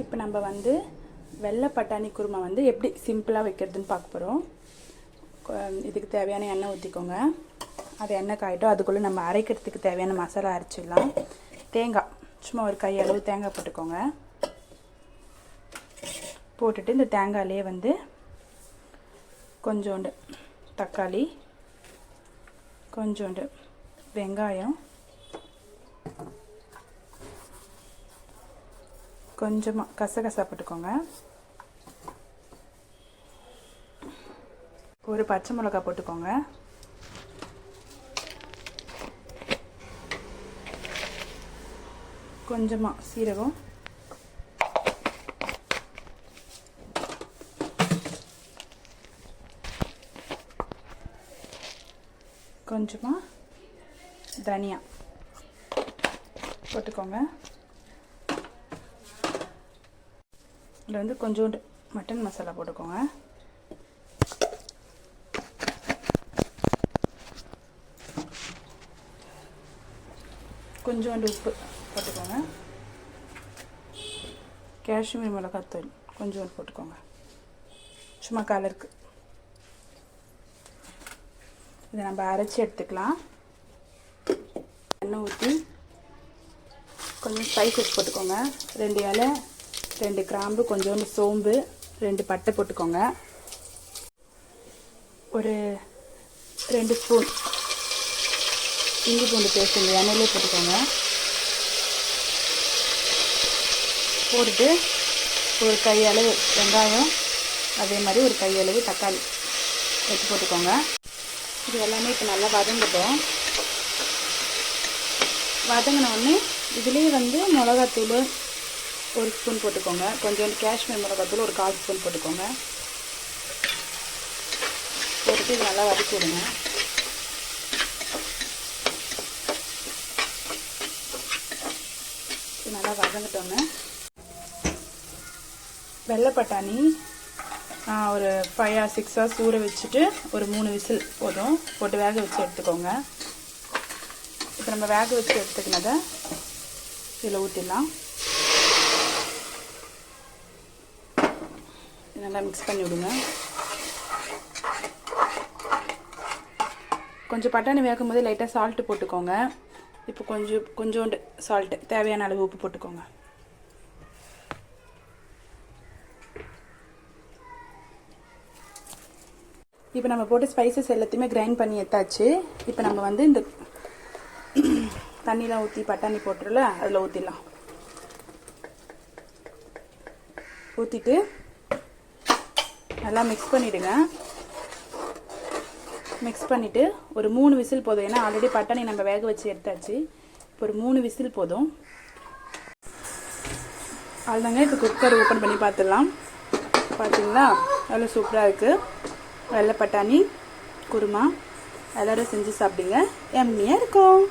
இப்போ நம்ம வந்து வெள்ளை பட்டாணி குருமா வந்து எப்படி சிம்பிளாக வைக்கிறதுன்னு பார்க்க போகிறோம். இதுக்கு தேவையான எண்ணெய் ஊற்றிக்கோங்க. அது எண்ணெய் காயிட்டோம். அதுக்குள்ளே நம்ம அரைக்கிறதுக்கு தேவையான மசாலா அரைச்சிடலாம். தேங்காய் சும்மா ஒரு கையளவு தேங்காய் போட்டுக்கோங்க. போட்டுட்டு இந்த தேங்காயிலே வந்து கொஞ்சோண்டு தக்காளி, கொஞ்சோண்டு வெங்காயம், கொஞ்சமாக கசகசா போட்டுக்கோங்க. ஒரு பச்சை மிளகாய் போட்டுக்கோங்க. கொஞ்சமாக சீரகம், கொஞ்சமாக தனியா போட்டுக்கோங்க. இதில் வந்து கொஞ்சோண்டு மட்டன் மசாலா போட்டுக்கோங்க. கொஞ்சோண்டு உப்பு போட்டுக்கோங்க. காஷ்மீர் மிளகாத்தூள் கொஞ்சோண்டு போட்டுக்கோங்க, சும்மா கலருக்கு. இதை நம்ம அரைச்சி எடுத்துக்கலாம். எண்ணெய் ஊற்றி கொஞ்சம் ஸ்பைசஸ் போட்டுக்கோங்க. 2 இலை, 2 கிராம்பு, கொஞ்சோண்டு சோம்பு, 2 பட்டை போட்டுக்கோங்க. ஒரு 2 ஸ்பூன் இஞ்சி பூண்டு பேஸ்ட் இந்த எண்ணெயிலே போட்டுக்கோங்க. போட்டுட்டு ஒரு கையளவு வெங்காயம், அதே மாதிரி ஒரு கையளவு தக்காளி எடுத்து போட்டுக்கோங்க. இது எல்லாமே இப்போ நல்லா வதங்கட்டும். வதங்கின உடனே இதுலேயே வந்து மிளகாத்தூள் 1 ஸ்பூன் போட்டுக்கோங்க. கொஞ்சோண்டு காஷ்மீர் மிளகாத்தூள் ஒரு 1/4 ஸ்பூன் போட்டுக்கோங்க. போட்டுட்டு இது நல்லா வதக்கி விடுங்க. இது நல்லா வதங்கட்டோங்க. வெள்ளை பட்டாணி ஒரு 5 or 6 hours ஊற வச்சுட்டு ஒரு 3 விசில் போதும் போட்டு வேக வச்சு எடுத்துக்கோங்க. இப்போ நம்ம வேக வச்சு எடுத்துக்கினதை இதில் ஊற்றிடலாம். நல்லா மிக்ஸ் பண்ணி விடுங்க. கொஞ்சம் பட்டாணி வேகும் போது லைட்டாக சால்ட்டு போட்டுக்கோங்க. இப்போ கொஞ்சோண்டு சால்ட்டு தேவையான அளவு உப்பு போட்டுக்கோங்க. இப்போ நம்ம போட்டு ஸ்பைசஸ் எல்லாத்தையுமே கிரைண்ட் பண்ணி எடுத்தாச்சு. இப்போ நம்ம வந்து இந்த தண்ணிலாம் ஊற்றி பட்டாணி போட்டுருல அதில் ஊற்றிடலாம். ஊற்றிட்டு நல்லா மிக்ஸ் பண்ணிவிடுங்க. மிக்ஸ் பண்ணிவிட்டு ஒரு 3 விசில் போதும். ஏன்னா ஆல்ரெடி பட்டாணி நம்ம வேக வச்சு எடுத்தாச்சு. இப்போ ஒரு 3 விசில் போதும். அதுதாங்க இப்போ குக்கர் ஓப்பன் பண்ணி பார்த்துடலாம். பார்த்தீங்களா எவ்வளோ சூப்பராக இருக்குது வெள்ளை பட்டாணி குருமா. எல்லோரும் செஞ்சு சாப்பிடுங்க. எம்மியாக இருக்கும்.